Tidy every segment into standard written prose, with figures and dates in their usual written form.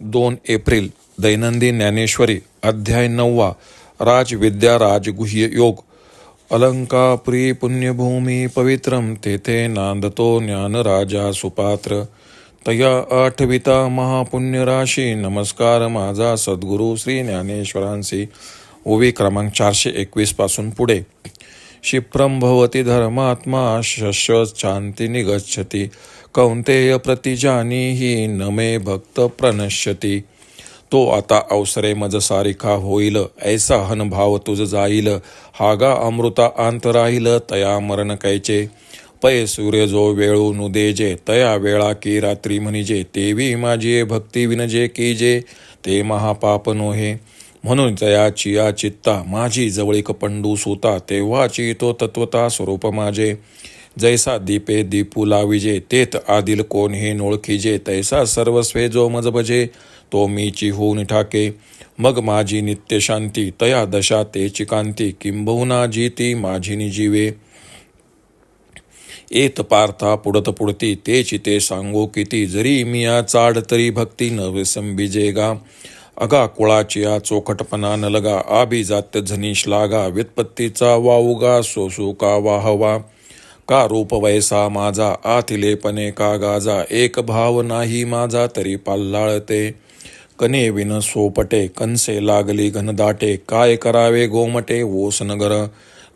2 April दैनंदिन ज्ञानेश्वरी अध्याय 9 राजविद्या राजगुह्य योग. अलंकापुरी पुण्यभूमी पवित्रम तेथे नांदतो ज्ञान राजा सुपात्र. तया आठविता महापुण्य राशी नमस्कार माझा सद्गुरू श्री ज्ञानेश्वरांसी. ओवी क्रमांक 421 पासून पुढे. क्षिप्रम भवती धर्मात्मा शश्वत शांती निगच्छति. कौंतेय प्रतिजानीहि न मे भक्त प्रणश्यती. तो आता अवसरे मज सारिखा होईल ऐसा हनभाव तुझ जाईल. हागा अमृता अंत राहील तया मरण कैचे. पै सूर्य जो वेळू नुदेजे तया वेळा की रात्री म्हणिजे. तेवी माझी भक्ती विनजे कीजे ते महापाप नोहे. म्हणून जयाची या चित्ता माझी जवळीक पंडू सुता. तेव्हाची तो तत्वता स्वरूप माझे. जैसा दीपे दीपू लाविजे तेथ आदिल कोण हे नोळखीजे. तैसा सर्वस्वे जो मज भजे तो मीची होऊन ठाके. मग माझी नित्य शांती तया दशा तेची कांती. किंबहुना जीती माझी निजीवे. एत पार्था पुढत पुढती तेची ते सांगो किती. जरी मिया चाड तरी भक्ती न विसंबिजेगा. अगा कुळाची या चोखटपणा न लगा. आभिजात्य झनीश लागा. व्युत्पत्तीचा वाऊगा सोसू का वाहवा. का रूप वैसा माझा आथिलेपणे का गाजा. एक भाव नाही माझा तरी पाल्लाळते. कने विन सोपटे कंसे लागली घनदाटे. काय करावे गोमटे ओस नगर.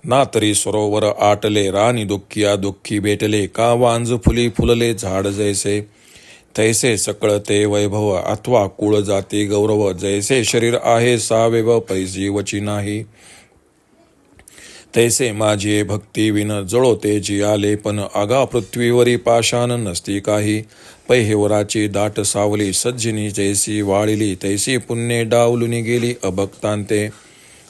ना तरी सरोवर आटले राणी दुःखिया दुःखी भेटले. का वांज फुली फुलले झाड जैसे. तैसे सकळते वैभव अथवा कुळ जाती गौरव. जैसे शरीर आहे सावेव पैजीवची नाही. तैसे माझी भक्ती विन जळोते जियाले पण. आगा पृथ्वीवरी पाषाण नसती काही. पैहेवराची दाट सावली सज्जनी जैसी वाळिली. तैसी पुण्ये डावलुनी गेली अभक्तांते.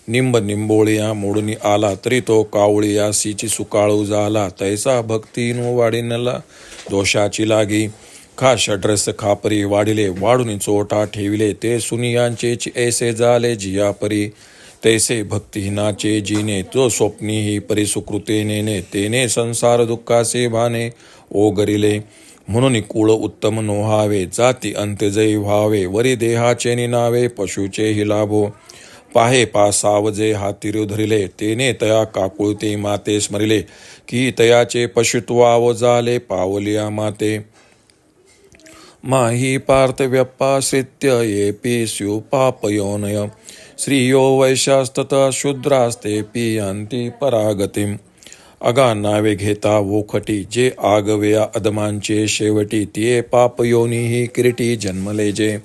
निंब निंबोळिया मोडून आला तरी तो कावळिया सीची सुकाळू झाला. तैसा भक्तीनो वाढिनला दोषाची लागी. खा षड्रस खापरी वाढिले वाढून चोटा ठेविले. ते सुनियांचे ऐसे झाले जियापरी. तैसे भक्तिहीनाचे जिने जो स्वप्नीही परिसुकृते नेने. तेने संसार दुःखाचे भाने ओगरिले. म्हणून कुळ उत्तम नोहावे जाती अंत्यजयी व्हावे. वरी देहाचे निनावे पशुचे हि लाभो. पाहे पासावजे हातीर धरिले तेने तया काकुळते माते स्मरिले. की तयाचे पशुत्वाव झाले पावलिया माते. माही पार्थ व्यपाश्रित्य येपी स्यु पापयोनय. स्त्रियो वैश्यास्ततः शूद्रास्तेपि यान्ति परागतिम. अगा नावे घेता वोखटी जे आगव्या अदमांचे शेवटी. तिये पापयोनी किरीटी जन्मले जे.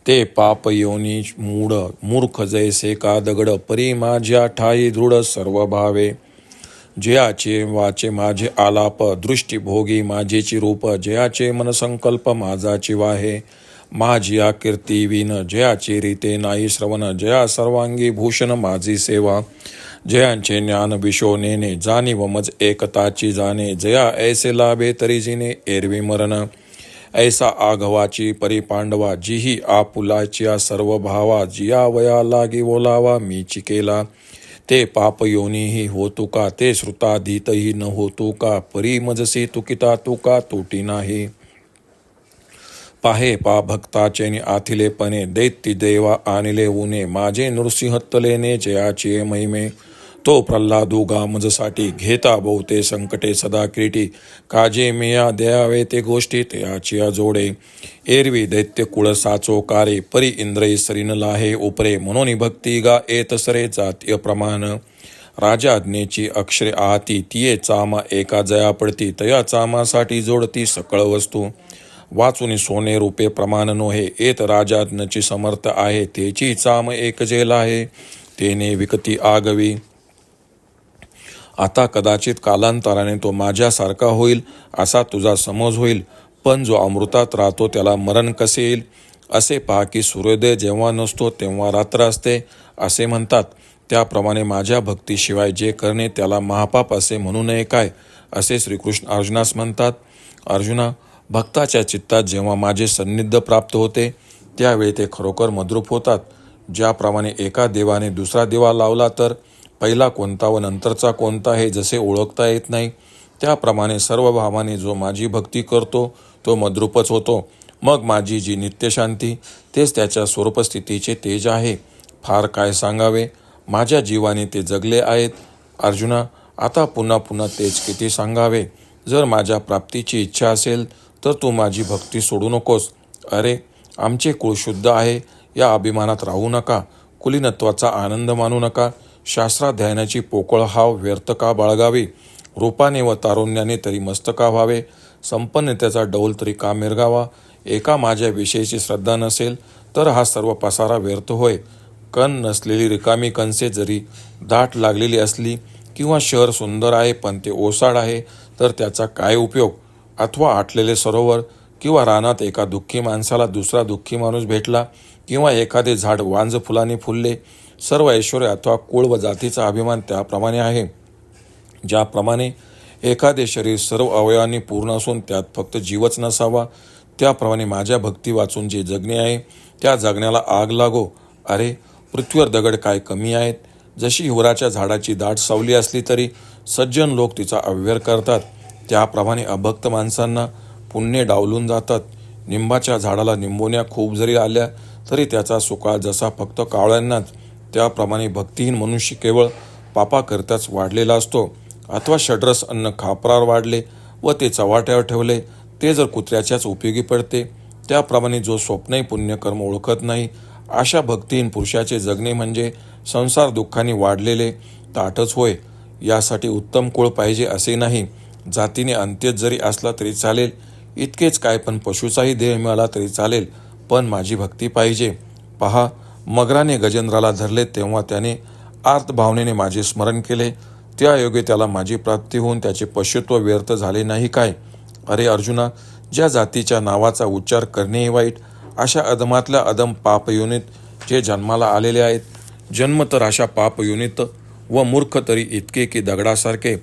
ते पापयोनी मूढ मूर्ख जैसे का दगड. परी माझ्या ठाई दृढ सर्व भावे. जयाचे वाचे माझे आलाप दृष्टी भोगी माझेची रूप. जयाचे मनसंकल्प माझाची वाहे. माझिया कीर्ती विन जयाची रीते नाही श्रवण. जया सर्वांगी भूषण माझी सेवा. जयांचे ज्ञान विशो नेने जाणीव मज एकताची जाणे. जया ऐसे लाभे तरी जिने एरवी मरण. ऐसा आघवाची परिपांडवा जिही आपुलाच्या सर्व भावा. जिया वया लागी बोलावा मीची केला. ते पाप योनीही होतू का ते श्रुताधीतही न होतू का. परी मजसी तुकिता तुका तोटी नाही. पाहे पा भक्ताचे आथिलेपणे दैत्य देवा आणले उने. माझे नृसिंहत्तलेने जयाचे महिमे. तो प्रल्हादुगा मजसाठी घेता बहुते संकटे सदा किरीटी. काजे मिया द्यावे ते गोष्टी तयाचिया जोडे. एरवी दैत्य कुळ साचो कारे परी इंद्रई सरीन लाहे उपरे. म्हणून भक्ती गा येत सरे जातीय प्रमाण. राजाज्ञेची अक्षरे आहाती तिये चामा एका जया पडती. तया चामासाठी जोडती सकळ वस्तू. वाचून सोने रुपे प्रमाण नोहे. येत राजाज्ञची समर्थ आहे. तेची चाम एक जेल आहे तेने विकती आगवी. आता कदाचित कालांतराने तो माझ्यासारखा होईल असा तुझा समज होईल. पण जो अमृतात राहतो त्याला मरण कसे येईल. असे पहा की सूर्योदय जेव्हा नसतो तेव्हा रात्र असते असे म्हणतात. त्याप्रमाणे माझ्या भक्तीशिवाय जे करणे त्याला महापाप असे म्हणू नये काय असे श्रीकृष्ण अर्जुनास म्हणतात. अर्जुना, भक्ताच्या चित्तात जेव्हा माझे सान्निध्य प्राप्त होते त्यावेळी ते खरोखर मद्रूप होतात. ज्याप्रमाणे एका देवाने दुसरा दिवा लावला तर पहिला कोणता व नंतरचा कोणता हे जसे ओळखता येत नाही त्याप्रमाणे सर्व भावाने जो माझी भक्ती करतो तो मद्रूपच होतो. मग माझी जी नित्यशांती तेच त्याच्या स्वरूपस्थितीचे तेज आहे. फार काय सांगावे, माझ्या जीवाने ते जगले आहेत. अर्जुना, आता पुन्हा पुन्हा तेच किती सांगावे. जर माझ्या प्राप्तीची इच्छा असेल तर तू माझी भक्ती सोडू नकोस. अरे, आमचे कुळ शुद्ध आहे या अभिमानात राहू नका. कुलीनत्वाचा आनंद मानू नका. शास्त्राध्ययनाची पोकळ हाव व्यर्थ का बाळगावी. रूपाने व तारुण्याने तरी मस्त का व्हावे. संपन्नतेचा डौल तरी का मिरगावा. एका माझ्या विषयीची श्रद्धा नसेल तर हा सर्व पसारा व्यर्थ होय. कण नसलेली रिकामी कणसे जरी दाट लागलेली असली किंवा शहर सुंदर आहे पण ते ओसाड आहे तर त्याचा काय उपयोग. अथवा आटलेले सरोवर किंवा रानात एका दुःखी माणसाला दुसरा दुःखी माणूस भेटला किंवा एखादे झाड वांज फुलाने फुलले. सर्व ऐश्वर्य अथवा कुळ व जातीचा अभिमान त्याप्रमाणे आहे. ज्याप्रमाणे एखादे शरीर सर्व अवयवांनी पूर्ण असून त्यात फक्त जीवच नसावा, त्याप्रमाणे माझ्या भक्ती वाचून जे जगणे आहे त्या जगण्याला आग लागो. अरे, पृथ्वीवर दगड काय कमी आहेत. जशी हिवराच्या झाडाची दाट सावली असली तरी सज्जन लोक तिचा अव्यय करतात, त्याप्रमाणे अभक्त माणसांना पुण्य डावलून जातात. निंबाच्या झाडाला निंबोण्या खूप जरी आल्या तरी त्याचा सुकाळ जसा फक्त कावळ्यांनाच, त्याप्रमाणे भक्तिहीन मनुष्य केवळ पापाकरिताच वाढलेला असतो. अथवा षड्रस अन्न खापरावर वाढले व ते चव्हाट्यावर ठेवले ते जर कुत्र्याच्याच उपयोगी पडते. त्याप्रमाणे जो स्वप्नही पुण्यकर्म ओळखत नाही अशा भक्तिहीन पुरुषाचे जगणे म्हणजे संसार दुःखाने वाढलेले ताटच होय. यासाठी उत्तम कुळ पाहिजे असे नाही. जातीने अंत्यच जरी असला तरी चालेल, इतकेच काय पण पशुचाही देह मिळाला तरी चालेल, पण माझी भक्ती पाहिजे. पहा, मगराने गजेंद्राला धरले तेव्हा त्याने आर्त भावनेने माझे स्मरण केले. त्यायोगे त्याला माझी प्राप्ती होऊन त्याचे पशुत्व व्यर्थ झाले नाही काय. अरे अर्जुना, ज्या जातीच्या नावाचा उच्चार करणेही वाईट अशा अधमातल्या अधम पापयोनीत जे जन्माला आलेले आहेत, जन्म तर अशा पापयोनीत व मूर्ख तरी इतके की दगडासारखे,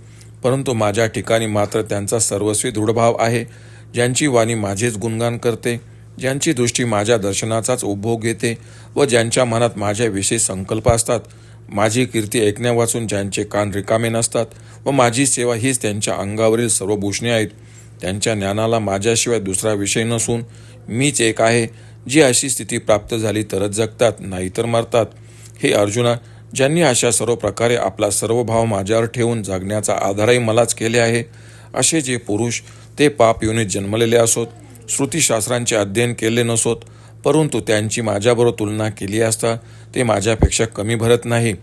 परंतु माझ्या ठिकाणी मात्र त्यांचा सर्वस्वी दृढभाव आहे. ज्यांची वाणी माझेच गुणगान करते, ज्यांची दृष्टी माझ्या दर्शनाचाच उपभोग घेते व ज्यांच्या मनात माझ्याविषयी संकल्प असतात, माझी कीर्ती ऐकण्या वाचून ज्यांचे कान रिकामे नसतात व माझी सेवा हीच त्यांच्या अंगावरील सर्व भूषणे आहेत, त्यांच्या ज्ञानाला माझ्याशिवाय दुसरा विषय नसून मीच एक आहे, जी अशी स्थिती प्राप्त झाली तरच जगतात, नाहीतर मरतात. हे अर्जुना, ज्यांनी अशा सर्व प्रकारे आपला सर्व भाव माझ्यावर ठेवून जगण्याचा आधारही मलाच केले आहे, असे जे पुरुष ते पाप योनीत जन्मलेले असोत, श्रुतीशास्त्रांचे अध्ययन केले नसोत, परंतु त्यांची माझ्याबरोबर तुलना केली असता ते माझ्यापेक्षा कमी भरत नाही.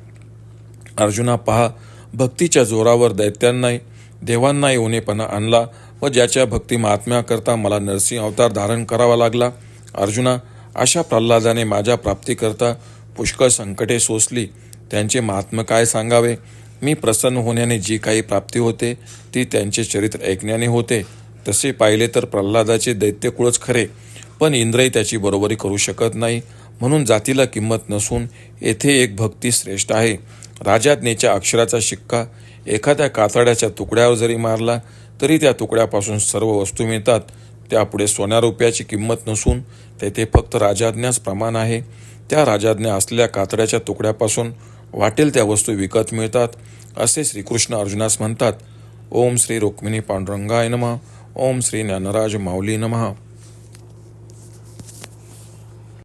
अर्जुना पहा, भक्तीच्या जोरावर दैत्यांनाही देवांनाही उणेपणा आणला व ज्याच्या भक्ती महात्म्याकरता मला नरसिंह अवतार धारण करावा लागला. अर्जुना, अशा प्रल्हादाने माझ्या प्राप्तीकरता पुष्कळ संकटे सोसली. त्यांचे महात्म्य काय सांगावे. मी प्रसन्न होण्याने जी काही प्राप्ती होते ती त्यांचे चरित्र ऐकण्याने होते. तसे पाहिले तर प्रल्हादाचे दैत्यकुळच खरे, पण इंद्रही त्याची बरोबरी करू शकत नाही. म्हणून जातीला किंमत नसून येथे एक भक्ती श्रेष्ठ आहे. राजाज्ञेच्या अक्षराचा शिक्का एखाद्या कातड्याच्या तुकड्यावर जरी मारला तरी त्या तुकड्यापासून सर्व वस्तू मिळतात. त्यापुढे सोन्या रुपयाची किंमत नसून तेथे फक्त राजाज्ञाच प्रमाण आहे. त्या राजाज्ञा असलेल्या कातड्याच्या तुकड्यापासून वाटेल त्या वस्तू विकत मिळतात, असे श्रीकृष्ण अर्जुनास म्हणतात. ओम श्री रुक्मिणी पांडुरंगाय नमः. ओम श्री ज्ञानराज माऊली नमः.